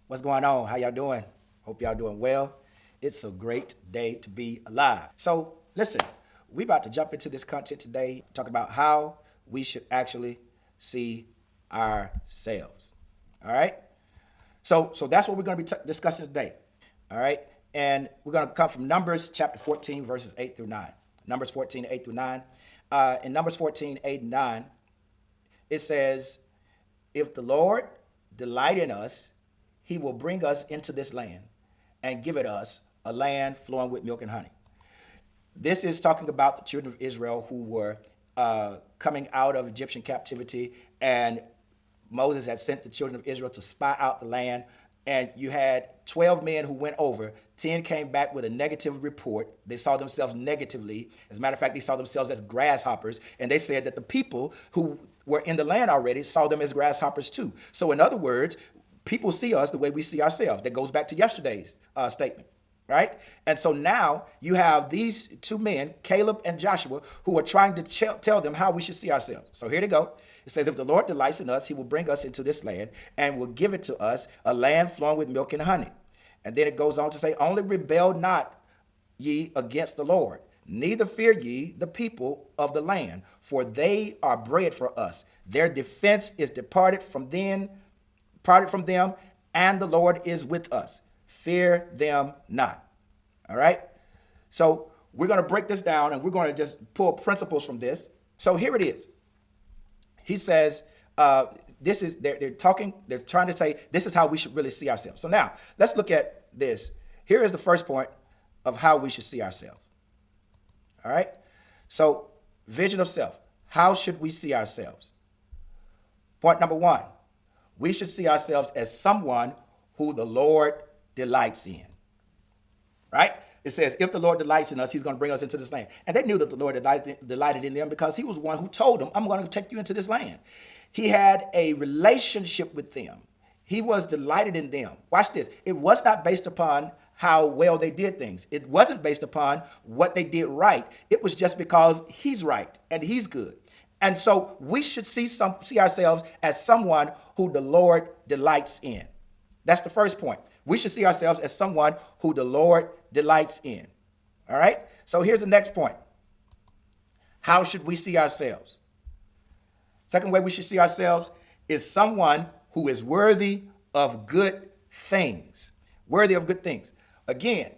What's going on? How y'all doing? Hope y'all doing well. It's a great day to be alive. So listen, we about to jump into this content today, talk about how we should actually see ourselves. All right. So that's what we're going to be discussing today. All right. And we're going to come from Numbers chapter 14, verses 8 through 9. Numbers 14, 8 through 9. In Numbers 14, 8 and 9, it says, if the Lord delight in us, he will bring us into this land and give it us a land flowing with milk and honey. This is talking about the children of Israel who were coming out of Egyptian captivity, and Moses had sent the children of Israel to spy out the land. And you had 12 men who went over. 10 came back with a negative report. They saw themselves negatively. As a matter of fact, they saw themselves as grasshoppers. And they said that the people who were in the land already saw them as grasshoppers too. So in other words, people see us the way we see ourselves. That goes back to yesterday's statement, right? And so now you have these two men, Caleb and Joshua, who are trying to tell them how we should see ourselves. So here they go. It says, if the Lord delights in us, he will bring us into this land and will give it to us, a land flowing with milk and honey. And then it goes on to say, only rebel not ye against the Lord, neither fear ye the people of the land, for they are bread for us. Their defense is departed from them, and the Lord is with us. Fear them not. All right. So we're going to break this down and we're going to just pull principles from this. So here it is. He says, this is, they're trying to say, this is how we should really see ourselves. So now let's look at this. Here is the first point of how we should see ourselves. All right. So vision of self. How should we see ourselves? Point number one, we should see ourselves as someone who the Lord delights in. Right? It says, if the Lord delights in us, he's going to bring us into this land. And they knew that the Lord delighted in them because he was the one who told them, I'm going to take you into this land. He had a relationship with them. He was delighted in them. Watch this. It was not based upon how well they did things. It wasn't based upon what they did right. It was just because he's right and he's good. And so we should see ourselves as someone who the Lord delights in. That's the first point. We should see ourselves as someone who the Lord delights in. All right. So here's the next point. How should we see ourselves? Second way we should see ourselves is someone who is worthy of good things. Worthy of good things. Again,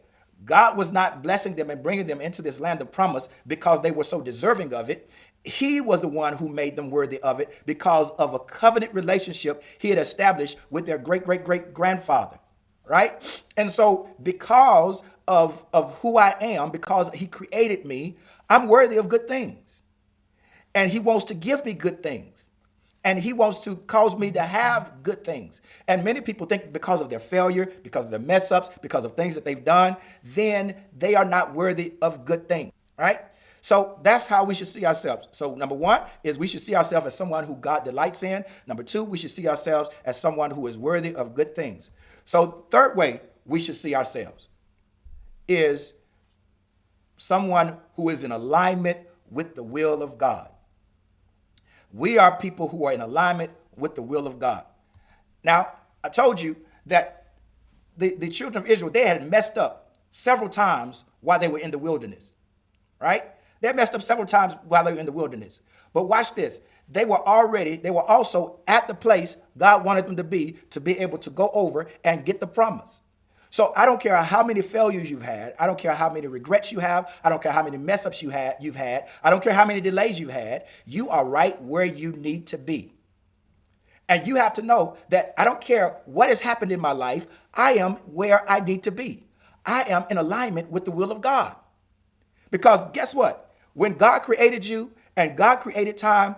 God was not blessing them and bringing them into this land of promise because they were so deserving of it. He was the one who made them worthy of it because of a covenant relationship he had established with their great-great-great-grandfather. Right? And so because of who I am, because he created me, I'm worthy of good things. And he wants to give me good things. And he wants to cause me to have good things. And many people think because of their failure, because of their mess ups, because of things that they've done, then they are not worthy of good things. Right? So that's how we should see ourselves. So number one is we should see ourselves as someone who God delights in. Number two, we should see ourselves as someone who is worthy of good things. So third way we should see ourselves is someone who is in alignment with the will of God. We are people who are in alignment with the will of God. Now, I told you that the children of Israel, they had messed up several times while they were in the wilderness, right? They messed up several times while they were in the wilderness. But watch this. They were also at the place God wanted them to be able to go over and get the promise. So I don't care how many failures you've had. I don't care how many regrets you have. I don't care how many mess ups you've had. I don't care how many delays you've had. You are right where you need to be. And you have to know that I don't care what has happened in my life. I am where I need to be. I am in alignment with the will of God. Because guess what? When God created you and God created time,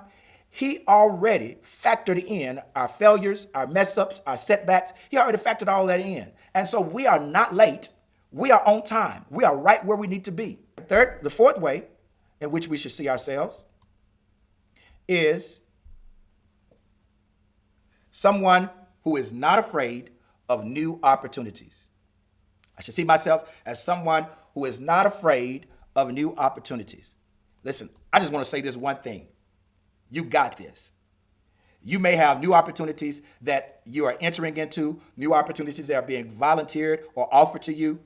he already factored in our failures, our mess ups, our setbacks. He already factored all that in. And so we are not late. We are on time. We are right where we need to be. The fourth way in which we should see ourselves is someone who is not afraid of new opportunities. I should see myself as someone who is not afraid of new opportunities. Listen, I just want to say this one thing. You got this. You may have new opportunities that you are entering into, new opportunities that are being volunteered or offered to you.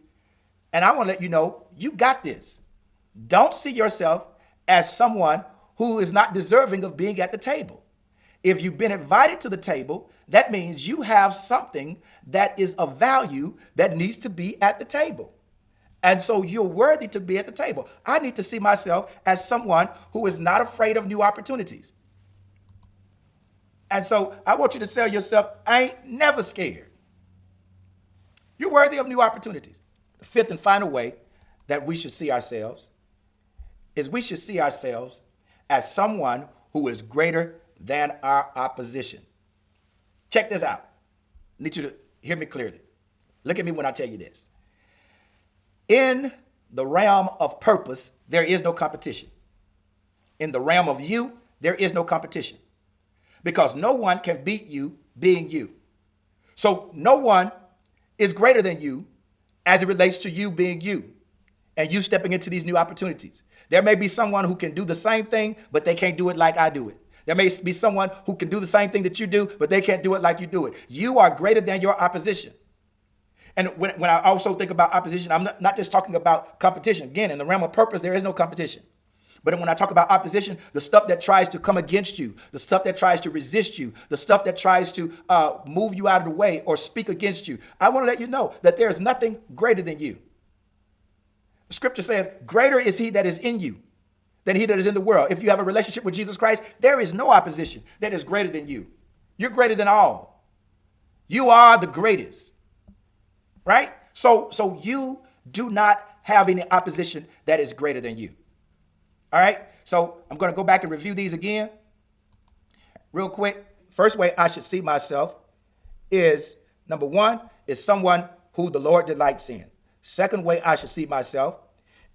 And I want to let you know, you got this. Don't see yourself as someone who is not deserving of being at the table. If you've been invited to the table, that means you have something that is of value that needs to be at the table. And so you're worthy to be at the table. I need to see myself as someone who is not afraid of new opportunities. And so I want you to tell yourself, I ain't never scared. You're worthy of new opportunities. The fifth and final way that we should see ourselves is we should see ourselves as someone who is greater than our opposition. Check this out. I need you to hear me clearly. Look at me when I tell you this. In the realm of purpose, there is no competition. In the realm of you, there is no competition. Because no one can beat you being you. So no one is greater than you as it relates to you being you and you stepping into these new opportunities. There may be someone who can do the same thing, but they can't do it like I do it. There may be someone who can do the same thing that you do, but they can't do it like you do it. You are greater than your opposition. And when I also think about opposition, I'm not just talking about competition. Again, in the realm of purpose, there is no competition. But when I talk about opposition, the stuff that tries to come against you, the stuff that tries to resist you, the stuff that tries to move you out of the way or speak against you, I want to let you know that there is nothing greater than you. The scripture says, greater is he that is in you than he that is in the world. If you have a relationship with Jesus Christ, there is no opposition that is greater than you. You're greater than all. You are the greatest, right? So you do not have any opposition that is greater than you. All right, so I'm going to go back and review these again real quick. First way I should see myself is, number one, is someone who the Lord delights in. Second way I should see myself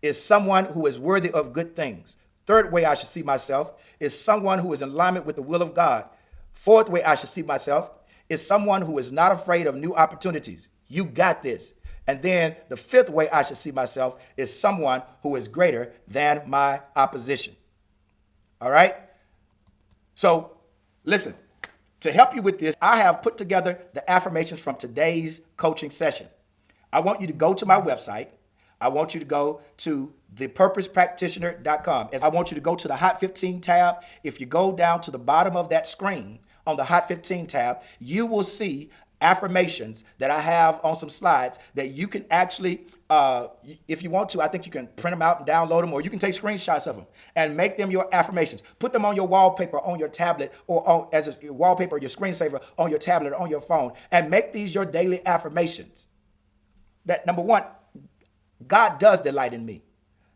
is someone who is worthy of good things. Third way I should see myself is someone who is in alignment with the will of God. Fourth way I should see myself is someone who is not afraid of new opportunities. You got this. And then the fifth way I should see myself is someone who is greater than my opposition. All right? So listen, to help you with this, I have put together the affirmations from today's coaching session. I want you to go to my website. I want you to go to thepurposepractitioner.com. I want you to go to the Hot 15 tab. If you go down to the bottom of that screen on the Hot 15 tab, you will see affirmations that I have on some slides that you can actually, if you want to, I think you can print them out and download them, or you can take screenshots of them and make them your affirmations. Put them on your wallpaper on your tablet, or as a wallpaper, your screensaver on your tablet or on your phone, and make these your daily affirmations. That number one, God does delight in me.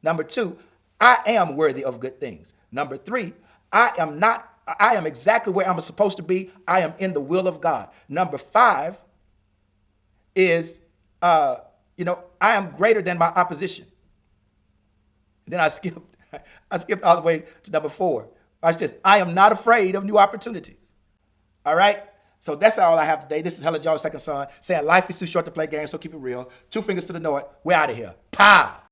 Number two, I am worthy of good things. Number three, I am exactly where I'm supposed to be. I am in the will of God. Number five is, I am greater than my opposition. Then I skipped all the way to number four. Watch this. I am not afraid of new opportunities. All right. So that's all I have today. This is Helen Jones, second son, saying life is too short to play games, so keep it real. Two fingers to the north. We're out of here. Pow!